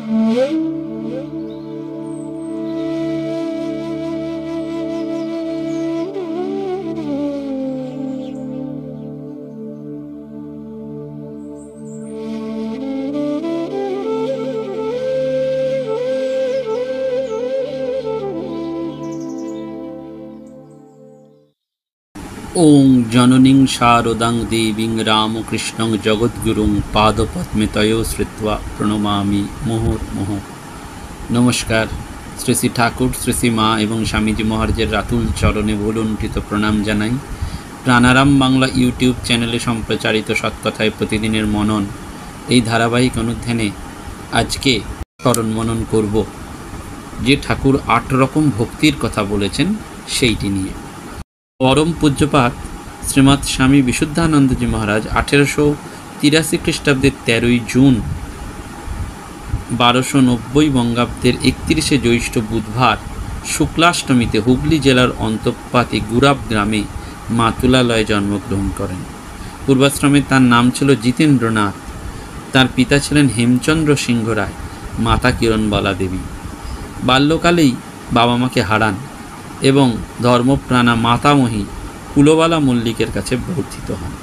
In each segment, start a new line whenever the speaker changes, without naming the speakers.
ওং জননীং শারদাং দেবীং রামকৃষ্ণং জগদ্গুরুং পাদপদ্মে তয়ো শ্রুত্বা প্রণমামি মুহুর্মুহ। নমস্কার। শ্রী শ্রী ঠাকুর, শ্রী শ্রী মা এবং স্বামীজি মহারাজের রাতুল চরণে ভুলুণ্ঠিত প্রণাম জানাই। প্রাণারাম বাংলা ইউটিউব চ্যানেলে সম্প্রচারিত সৎকথায় প্রতিদিনের মনন, এই ধারাবাহিক অনুধ্যানে আজকে স্মরণ মনন করব যে ঠাকুর ৮ রকম ভক্তির কথা বলেছেন সেইটি নিয়ে। পরম পূজ্যপাত শ্রীমৎ স্বামী বিশুদ্ধানন্দজি মহারাজ 1883 খ্রিস্টাব্দের 13ই জুন 1290 বঙ্গাব্দের 31শে জ্যৈষ্ঠ বুধবার শুক্লাষ্টমীতে হুগলি জেলার অন্তঃপাতে গুরাব গ্রামে মাতুলালয়ে জন্মগ্রহণ করেন। পূর্বাশ্রমে তার নাম ছিল জিতেন্দ্রনাথ। তার পিতা ছিলেন হেমচন্দ্র সিংহ রায়, মাতা কিরণবালা দেবী। বাল্যকালেই বাবা মাকে হারান এবং ধর্মপ্রাণা মাতামহী কুলবালা মল্লিকের কাছে বর্ধিত হন।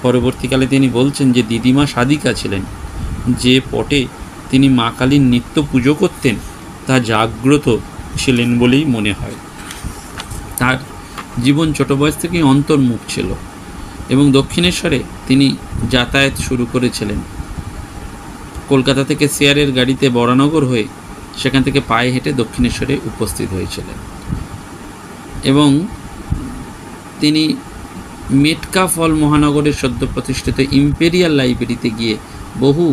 পরবর্তীকালে তিনি বলছেন যে দিদিমা সাদিকা ছিলেন, যে পটে তিনি মা কালীর নিত্য পুজো করতেন তা জাগ্রত ছিলেন বলেই মনে হয়। তার জীবন ছোট বয়স থেকেই অন্তর্মুখ ছিল এবং দক্ষিণেশ্বরে তিনি যাতায়াত শুরু করেছিলেন। কলকাতা থেকে শেয়ারের গাড়িতে বরানগর হয়ে সেখান থেকে পায়ে হেঁটে দক্ষিণেশ্বরে উপস্থিত হয়েছিলেন এবং তিনি মেটকা ফল মহানগরের সদ্য প্রতিষ্ঠিত ইম্পেরিয়াল লাইব্রেরিতে গিয়ে বহু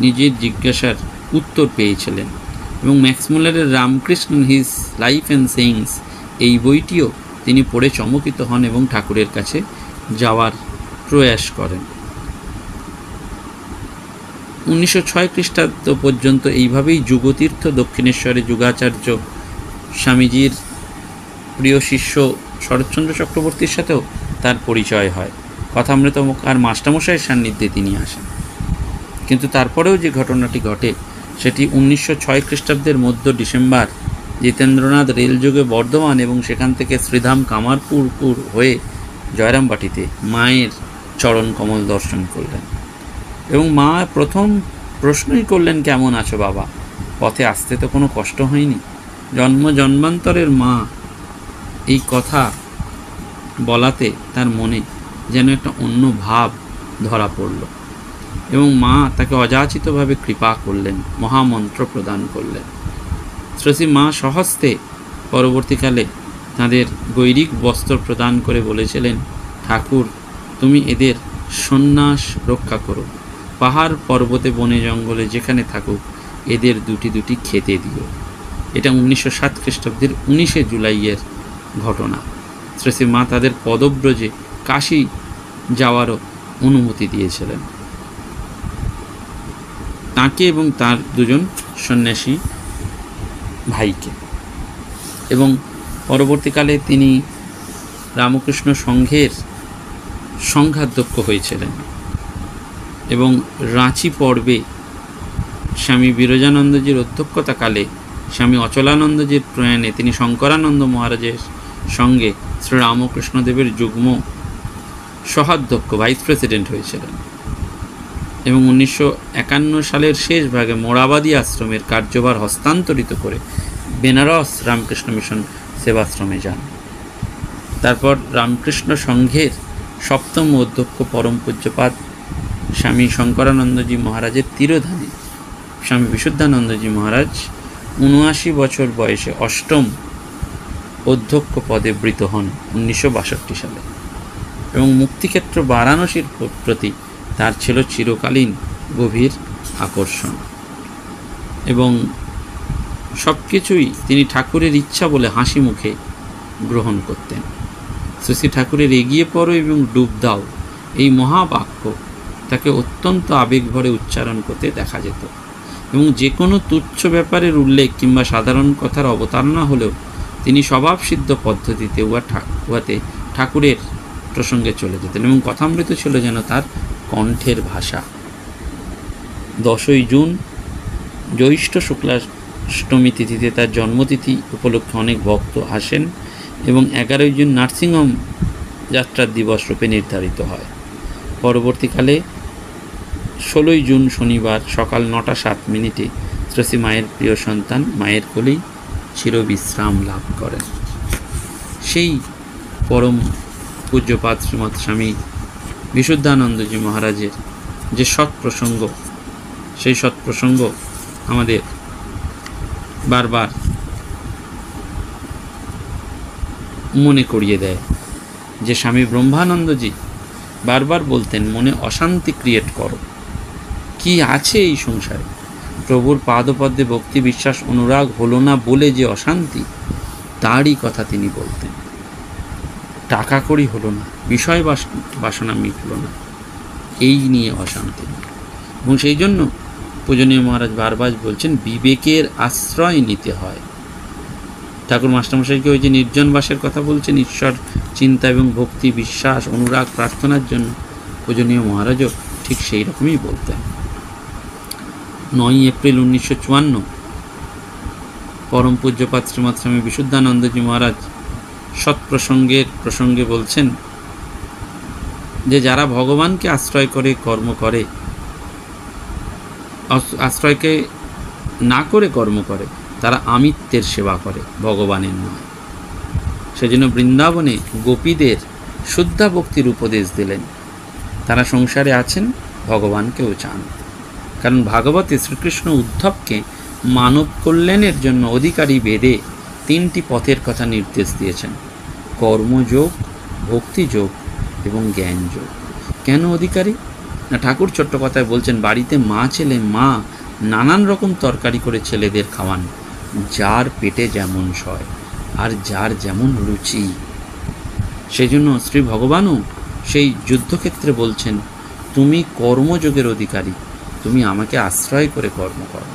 নিজের জিজ্ঞাসার উত্তর পেয়েছিলেন এবং ম্যাক্সমূলারের Ramakrishna his life and sayings এই বইটিও তিনি পড়ে চমকিত হন এবং ঠাকুরের কাছে যাওয়ার প্রয়াস করেন। 1906 খ্রিস্টাব্দ পর্যন্ত এইভাবেই যুগতীর্থ দক্ষিণেশ্বরে যুগাচার্য স্বামীজির প্রিয় শিষ্য শরৎচন্দ্র চক্রবর্তীর সাথেও তার পরিচয় হয়। কথামৃত আর মাস্টারমশাইয়ের সান্নিধ্যে তিনি আসেন। কিন্তু তারপরেও যে ঘটনাটি ঘটে সেটি 1906 খ্রিস্টাব্দের মধ্য ডিসেম্বর জিতেন্দ্রনাথ রেলযোগে বর্ধমান এবং সেখান থেকে শ্রীধাম কামারপুর হয়ে জয়রামবাটিতে মায়ের চরণ কমল দর্শন করলেন এবং মা প্রথম প্রশ্নই করলেন, কেমন আছো বাবা? পথে আসতে তো কোনো কষ্ট হয়নি? জন্মান্তরের মা এই কথা বলাতে তার মনে যেন একটা অন্য ভাব ধরা পড়ল এবং মা তাকে অযাচিতভাবে কৃপা করলেন, মহামন্ত্র প্রদান করলেন। শ্রী মা স্বহস্তে পরবর্তীকালে তাদের গৈরিক বস্ত্র প্রদান করে বলেছিলেন, ঠাকুর তুমি এদের সন্ন্যাস রক্ষা করো, পাহাড় পর্বতে বনে জঙ্গলে যেখানে থাকুক এদের দুটি খেতে দিও। এটা 1907 খ্রিস্টাব্দের 19শে জুলাইয়ের ঘটনা। শ্রী মা তাদের পদব্রজে কাশী যাওয়ারও অনুমতি দিয়েছিলেন তাকে এবং তার দুজন সন্ন্যাসী ভাইকে। এবং পরবর্তীকালে তিনি রামকৃষ্ণ সংঘের সংঘাধ্যক্ষ হয়েছিলেন এবং রাঁচি পর্বে স্বামী বিরজানন্দজির অধ্যক্ষতাকালে স্বামী অচলানন্দজির প্রয়াণে তিনি শঙ্করানন্দ মহারাজের সঙ্গে শ্রী রামকৃষ্ণদেবের যুগ্ম সহাধ্যক্ষ ভাইস প্রেসিডেন্ট হয়েছিলেন এবং 1951 সালের শেষ ভাগে মোরাবাদী আশ্রমের কার্যভার হস্তান্তরিত করে বেনারস রামকৃষ্ণ মিশন সেবাশ্রমে যান। তারপর রামকৃষ্ণ সংঘের 7ম অধ্যক্ষ পরম পূজ্যপাত স্বামী শঙ্করানন্দজি মহারাজের তিরোধানে স্বামী বিশুদ্ধানন্দজি মহারাজ 79 বছর বয়সে 8ম অধ্যক্ষ পদে বৃত হন 1962 সালে এবং মুক্তিক্ষেত্র বারাণসীর প্রতি তার ছিল চিরকালীন গভীর আকর্ষণ এবং সব কিছুই তিনি ঠাকুরের ইচ্ছা বলে হাসি মুখে গ্রহণ করতেন। শ্রী ঠাকুরের এগিয়ে পড়ো এবং ডুব দাও এই মহাবাক্য তাকে অত্যন্ত আবেগভরে উচ্চারণ করতে দেখা যেত এবং যে কোনো তুচ্ছ ব্যাপারের উল্লেখ কিংবা সাধারণ কথার অবতারণা হলেও তিনি স্বভাবসিদ্ধ পদ্ধতিতে উহাতে ঠাকুরের প্রসঙ্গে চলে যেতেন এবং কথামৃত ছিল যেন তার কণ্ঠের ভাষা। 10ই জুন জ্যৈষ্ঠ শুক্লাষ্টমী তিথিতে তার জন্মতিথি উপলক্ষে অনেক ভক্ত আসেন এবং 11 জুন নার্সিংহোম যাত্রার দিবস রূপে নির্ধারিত হয়। পরবর্তীকালে 16 জুন শনিবার সকাল 9টা 7 মিনিটে শ্রী মায়ের প্রিয় সন্তান মায়ের কোলেই চিরবিশ্রাম লাভ করেন। সেই পরম পূজ্যপাদ শ্রীমৎ স্বামী বিশুদ্ধানন্দজি মহারাজের যে সৎপ্রসঙ্গ, সেই সৎপ্রসঙ্গ আমাদের বারবার মনে করিয়ে দেয় যে স্বামী ব্রহ্মানন্দজি বারবার বলতেন, মনে অশান্তি ক্রিয়েট করো, কি আছে এই সংসারে? প্রভুর পাদপদ্মে ভক্তি বিশ্বাস অনুরাগ হলো না বলে যে অশান্তি, তারই কথা তিনি বলতেন। টাকা কড়ি হলো না, বিষয় বাসনা মিটল না, এই নিয়ে অশান্তি। এবং সেই জন্য পূজনীয় মহারাজ বারবার বলছেন বিবেকের আশ্রয় নিতে হয়। ঠাকুর মাস্টারমশাইকে ওই যে নির্জন বাসের কথা বলছেন, ঈশ্বর চিন্তা এবং ভক্তি বিশ্বাস অনুরাগ প্রার্থনার জন্য, পূজনীয় মহারাজও ঠিক সেই রকমই বলতেন। 9 এপ্রিল 1954 পরম পূজ্যপাদ শ্রীমৎ স্বামী বিশুদ্ধানন্দজি মহারাজ প্রসঙ্গে বলছেন যে যারা ভগবানকে আশ্রয় করে কর্ম করে, আশ্রয়কে না করে কর্ম করে, তারা আমিত্বের সেবা করে, ভগবানের নয়। সেজন্য বৃন্দাবনে গোপীদের শুদ্ধা ভক্তির উপদেশ দিলেন। তারা সংসারে আছেন, ভগবানকেও চান। কারণ ভাগবতে শ্রীকৃষ্ণ উদ্ধবকে মানব কল্যাণের জন্য অধিকারী বেদে 3টি পথের কথা নির্দেশ দিয়েছেন: কর্মযোগ, ভক্তিযোগ এবং জ্ঞানযোগ। কেন অধিকারী? না, ঠাকুর ছোট্ট কথায় বলছেন, বাড়িতে মা ছেলে মা নানান রকম তরকারি করে ছেলেদের খাওয়ান, যার পেটে যেমন সয় আর যার যেমন রুচি। সেজন্য শ্রী ভগবানও সেই যুদ্ধক্ষেত্রে বলছেন, তুমি কর্মযোগের অধিকারী, তুমি আমাকে আশ্রয় করে কর্ম করো।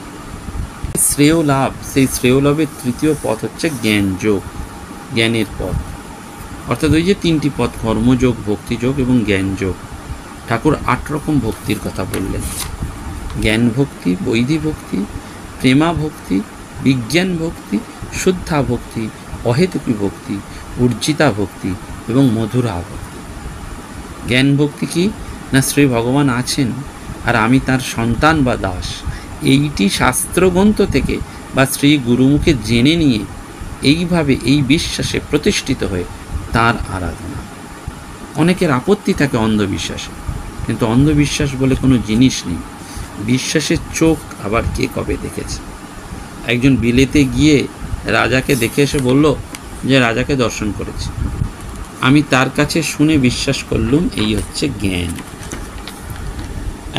শ্রেয় লাভ, সেই শ্রেয় লাভের 3য় পথ হচ্ছে জ্ঞানযোগ, জ্ঞানের পথ। অর্থাৎ ওই যে 3টি পথ, কর্মযোগ, ভক্তিযোগ এবং জ্ঞানযোগ। ঠাকুর 8 রকম ভক্তির কথা বললেন: জ্ঞান ভক্তি, বৈধি ভক্তি, প্রেমা ভক্তি, বিজ্ঞান ভক্তি, শুদ্ধা ভক্তি, অহেতুকী ভক্তি, উর্জিতা ভক্তি এবং মধুরা ভক্তি। জ্ঞান ভক্তি কি না, শ্রী ভগবান আছেন আর আমি তার সন্তান বা দাস, এইটি শাস্ত্রগ্রন্থ থেকে বা শ্রী গুরুমুখে জেনে নিয়ে এইভাবে এই বিশ্বাসে প্রতিষ্ঠিত হয়ে তার আরাধনা। অনেকের আপত্তি থাকে অন্ধবিশ্বাসে, কিন্তু অন্ধবিশ্বাস বলে কোনো জিনিস নেই। বিশ্বাসের চোখ আবার কে কবে দেখেছে? একজন বিলেতে গিয়ে রাজাকে দেখে এসে বলল যে রাজাকে দর্শন করেছি, আমি তার কাছে শুনে বিশ্বাস করলুম, এই হচ্ছে জ্ঞান।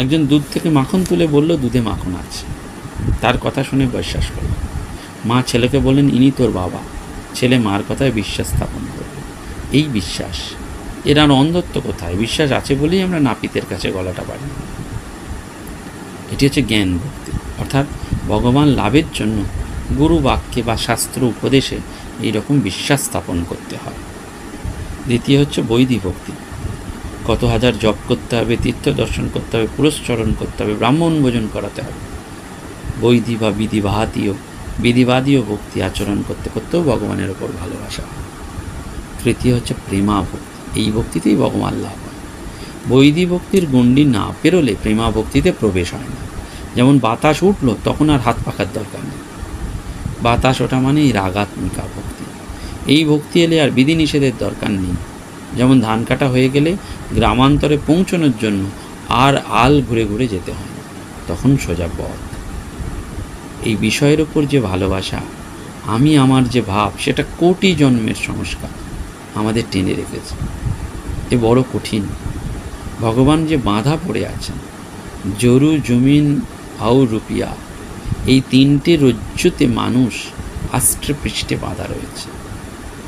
একজন দুধ থেকে মাখন তুলে বলল দুধে মাখন আছে, তার কথা শুনে বিশ্বাস করল। মা ছেলেকে বললেন, ইনি তোর বাবা। ছেলে মার কথায় বিশ্বাস স্থাপন করল। এই বিশ্বাস, এর আর অন্ধত্ব কোথায়? বিশ্বাস আছে বলেই আমরা নাপিতের কাছে গলাটা বাড়ি। এটি হচ্ছে জ্ঞান ভক্তি। অর্থাৎ ভগবান লাভের জন্য গুরু বাক্যে বা শাস্ত্র উপদেশে এইরকম বিশ্বাস স্থাপন করতে হয়। দ্বিতীয় হচ্ছে বৈধি ভক্তি। কত হাজার জপ করতে হবে, তীর্থ দর্শন করতে হবে, পুরস্চরণ করতে হবে, ব্রাহ্মণ ভোজন করাতে হবে। বৈধি বা বিধিবাদীয় ভক্তি আচরণ করতে করতেও ভগবানের ওপর ভালোবাসা হয়। তৃতীয় হচ্ছে প্রেমা ভক্তি। এই ভক্তিতেই ভগবান লাভ হয়। বৈধি ভক্তির গণ্ডি না পেরোলে প্রেমা ভক্তিতে প্রবেশ হয় না। যেমন বাতাস উঠল, তখন আর হাত পাখার দরকার নেই। বাতাস ওঠা মানেই রাগাত্মিকা ভক্তি। এই ভক্তি এলে আর বিধিনিষেধের দরকার নেই। যেমন ধান কাটা হয়ে গেলে গ্রামান্তরে পৌঁছানোর জন্য আর আল ঘুরে ঘুরে যেতে হয় না, তখন সোজা পথ। এই বিষয়ের ওপর যে ভালোবাসা, আমি আমার যে ভাব, সেটা কোটি জন্মের সংস্কার আমাদের টেনে রেখেছে। এ বড় কঠিন। ভগবান যে বাঁধা পড়ে আছেন, জরু জমিন আউ রুপিয়া, এই 3টে রজ্জুতে মানুষ আষ্টে পৃষ্ঠে বাঁধা রয়েছে।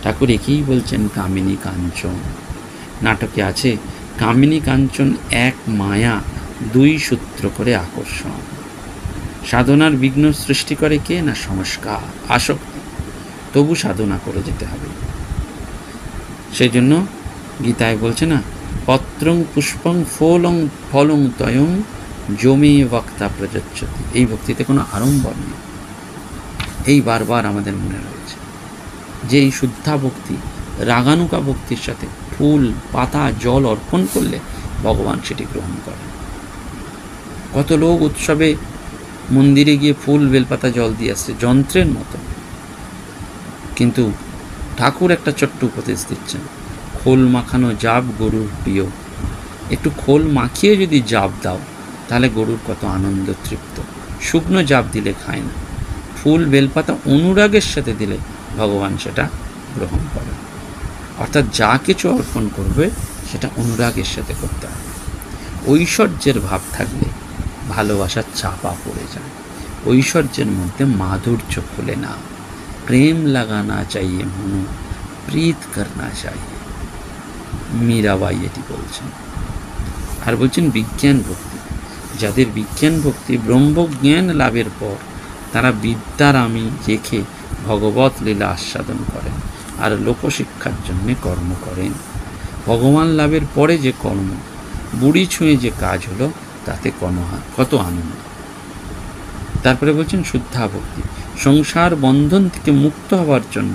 ঠাকুর একেই বলছেন কামিনী কাঞ্চন। নাটকে আছে কামিনী কাঞ্চন এক মায়া, 2 সূত্র করে আকর্ষণ। সাধনার বিঘ্ন সৃষ্টি করে কে? না সংস্কার, আসক্তি। তবু সাধনা করে যেতে হবে। সেই জন্য গীতায় বলছে না, পত্রং পুষ্পং ফলং তয়ং জমে বক্তা প্রযোজ্যতি, এই ভক্তিতে কোনো আড়ম্বর নেই। এই বারবার আমাদের মনে রয়েছে যে এই শুদ্ধা ভক্তি রাগানুকা ভক্তির সাথে ফুল পাতা জল অর্পণ করলে ভগবান সেটি গ্রহণ করেন। কত লোক উৎসবে মন্দিরে গিয়ে ফুল বেলপাতা জল দিয়ে আসছে যন্ত্রের মতো, কিন্তু ঠাকুর একটা ছোট্ট উপদেশ দিচ্ছেন, খোল মাখানো জাব গরুর প্রিয়। একটু খোল মাখিয়ে যদি জাব দাও তাহলে গরুর কত আনন্দ তৃপ্ত। শুকনো জাব দিলে খায় না, ফুল বেলপাতা অনুরাগের সাথে দিলে ভগবান সেটা গ্রহণ করেন। অর্থাৎ যা কিছু অর্পণ করবে সেটা অনুরাগের সাথে করতে হবে। ঐশ্বর্যের ভাব থাকলে ভালোবাসার চাপা পড়ে যায়, ঐশ্বর্যের মধ্যে মাধুর্য খুলে না। প্রেম লাগানা চাইয়ে মনো, প্রীত করনা চাইয়ে, মীরাবাই এটি বলছেন। আর বলছেন বিজ্ঞান ভক্তি, যাদের বিজ্ঞান ভক্তি ব্রহ্মজ্ঞান লাভের পর তারা বিদ্যার আমি রেখে ভগবত লীলা আস্বাদন করেন আর লোকশিক্ষার জন্যে কর্ম করেন। ভগবান লাভের পরে যে কর্ম, বুড়ি ছুঁয়ে যে কাজ হলো, তাতে কত আনন্দ। তারপরে বলছেন শুদ্ধা ভক্তি, সংসার বন্ধন থেকে মুক্ত হওয়ার জন্য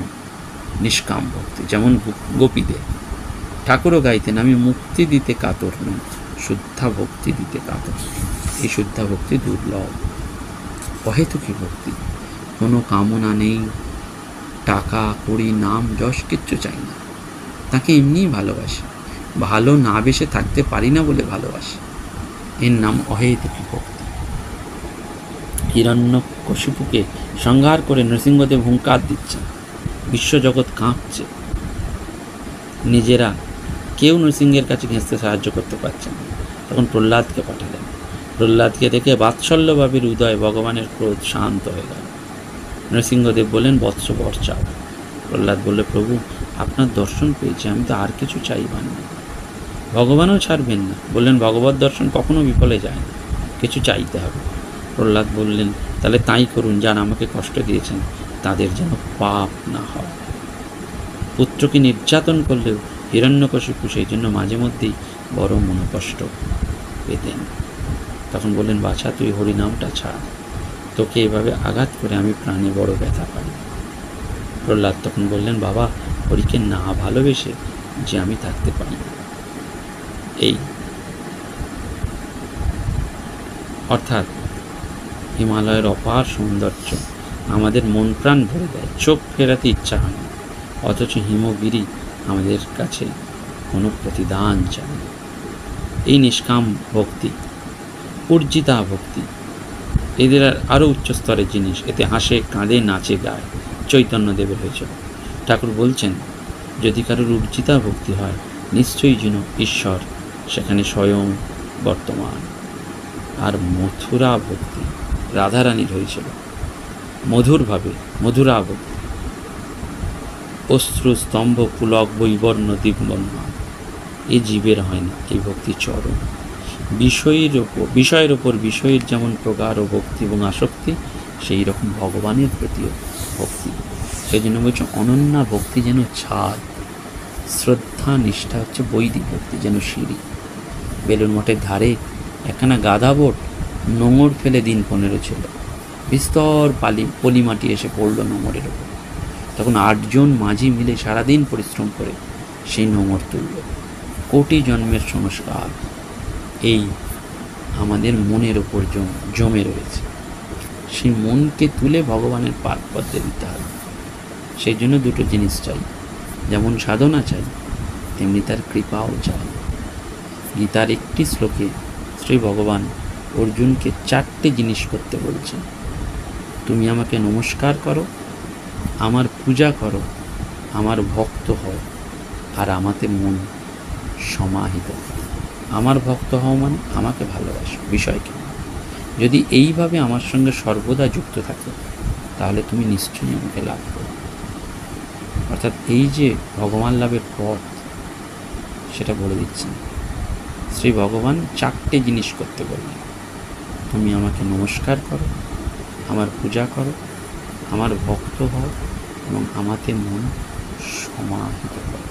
নিষ্কাম ভক্তি। যেমন গোপীদের ঠাকুরও গাইতেন, আমি মুক্তি দিতে কাতর নই, শুদ্ধা ভক্তি দিতে কাতর। এই শুদ্ধা ভক্তি দুর্লভ। অহেতুকী ভক্তি, কোনো কামনা নেই, টাকা কড়ি নাম যশ কিচ্ছু চাই না, তাকে এমনিই ভালোবাসি, ভালো না বেসে থাকতে পারি না বলে ভালোবাসি, এর নাম অহেতুকী ভক্তি। হিরণ্যকশিপুকে সংহার করে নৃসিংহদেব হুঙ্কার দিচ্ছেন, বিশ্বজগৎ কাঁপছে, নিজেরা কেউ নৃসিংহের কাছে ঘেঁচতে সাহায্য করতে পারছেন না। তখন প্রহ্লাদকে পাঠালেন। প্রহ্লাদকে দেখে বাৎসল্যভাবের উদয় ভগবানের ক্রোধ শান্ত হয়ে গেল। নৃসিংহদেব বললেন, বৎস বর চাও। প্রহ্লাদ বললে, প্রভু আপনার দর্শন পেয়েছি, আমি তো আর কিছু চাইবার না। ভগবানও ছাড়বেন না, বললেন, ভগবত দর্শন কখনো বিফলে যায় না, কিছু চাইতে হবে। প্রহ্লাদ বললেন, তাহলে তাই করুন, যারা আমাকে কষ্ট দিয়েছেন তাদের যেন পাপ না হয়। পুত্রকে নির্যাতন করলেও হিরণ্যকশিপু সেই জন্য মাঝে মধ্যেই বড় মনোকষ্ট পেতেন। তখন বললেন, বাছা তুই হরিনামটা ছাড়, তোকে এভাবে আঘাত করে আমি প্রাণে বড় ব্যথা পাই। প্রহ্লাদ তখন বললেন, বাবা হরিকে না ভালোবেসে যে আমি থাকতে পারি না। এই অর্থাৎ হিমালয়ের অপার সৌন্দর্য আমাদের মন প্রাণ ভরে দেয়, চোখ ফেরাতে ইচ্ছা হয় না, অথচ হিমগিরি আমাদের কাছে কোনো প্রতিদান চায় না। এই নিষ্কাম ভক্তি, উর্জিতা ভক্তি, এদের আরও উচ্চ স্তরের জিনিস। এতে হাসে কাঁদে নাচে গায়, চৈতন্যদেবের হয়েছিল। ঠাকুর বলছেন, যদি কারোর উর্জিতা ভক্তি হয় নিশ্চয়ই যেন ঈশ্বর সেখানে স্বয়ং বর্তমান। আর মথুরা ভক্তি রাধারানীর হয়েছিল, মধুরভাবে মধুরা ভক্তি, অশ্রু স্তম্ভ পুলক বৈবর্ণ দিগ্বর্ণ, এ জীবের হয় না। এই ভক্তি চরম। বিষয়ের ওপর বিষয়ের যেমন প্রগাঢ় ভক্তি এবং আসক্তি, সেই রকম ভগবানের প্রতিও ভক্তি। সেই জন্য বলছে অনন্যা ভক্তি যেন ছাদ, শ্রদ্ধা নিষ্ঠা হচ্ছে বৈদিক ভক্তি যেন সিঁড়ি। বেলুড় মঠের ধারে একখানা গাধা বোট নোঙর ফেলে দিন 15 ছিল, বিস্তর পলি মাটি এসে পড়ল নোঙরের ওপর। তখন 8 জন মাঝি মিলে সারাদিন পরিশ্রম করে সেই নোঙর তুলল। কোটি জন্মের সংস্কার এই আমাদের মনের ওপর জমে রয়েছে, সেই মনকে তুলে ভগবানের পাদপদ্মে দিতে হবে। সেই জন্য দুটো জিনিস চাই, যেমন সাধনা চাই তেমনি তার কৃপাও চাই। গীতার একটি শ্লোকে শ্রী ভগবান অর্জুনকে 4টে জিনিস করতে বলছেন। তুমি আমাকে নমস্কার করো, আমার পূজা করো, আমার ভক্ত হও, আর আমাতে মন সমাহিত করো। আমার ভক্ত হও মানে আমাকে ভালোবাসো, বিষয়কে। যদি এইভাবে আমার সঙ্গে সর্বদা যুক্ত থাকো তাহলে তুমি নিশ্চয়ই আমাকে লাভ করো। অর্থাৎ এই যে ভগবান লাভের পথ সেটা বলে দিচ্ছেন শ্রী ভগবান। 4টে জিনিস করতে বললেন, তুমি আমাকে নমস্কার করো, আমার পূজা করো, আমার ভক্ত হও এবং আমাতে মন সমাহিত করো।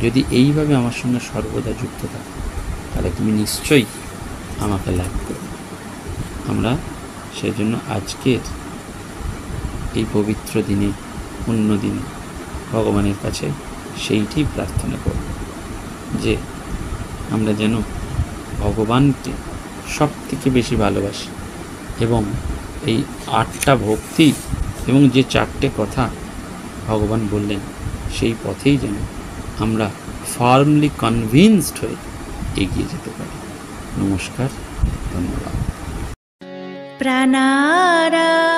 যদি এইভাবে আমার সঙ্গে সর্বদা যুক্ত থাকো তাহলে তুমি নিশ্চয়ই আমাকে লাভ করবে। আমরা সেই জন্য আজকের এই পবিত্র দিনে, অন্য দিনে ভগবানের কাছে সেইটি প্রার্থনা করব যে আমরা যেন ভগবানকে সব থেকে বেশি ভালোবাসি এবং এই 8টা ভক্তি এবং যে 4টে কথা ভগবান বললেন সেই পথেই যেন আমরা ফার্মলি কনভিন্সড হয়ে এগিয়ে যেতে পারি। নমস্কার, ধন্যবাদ।
প্রাণারাম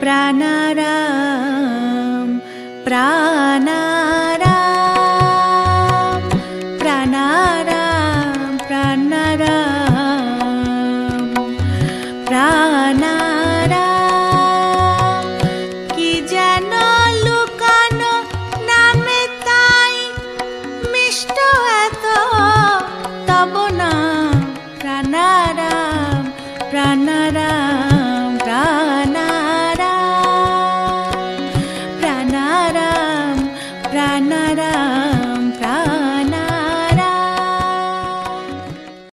প্রাণারাম প্রাণারাম প্রাণারাম প্রাণারাম প্রাণারাম। কি যেন লুকানো নামে তাই মিষ্ট এত তব নাম। প্রাণারাম প্রাণারাম প্রাণারাম প্রাণারাম প্রাণারাম।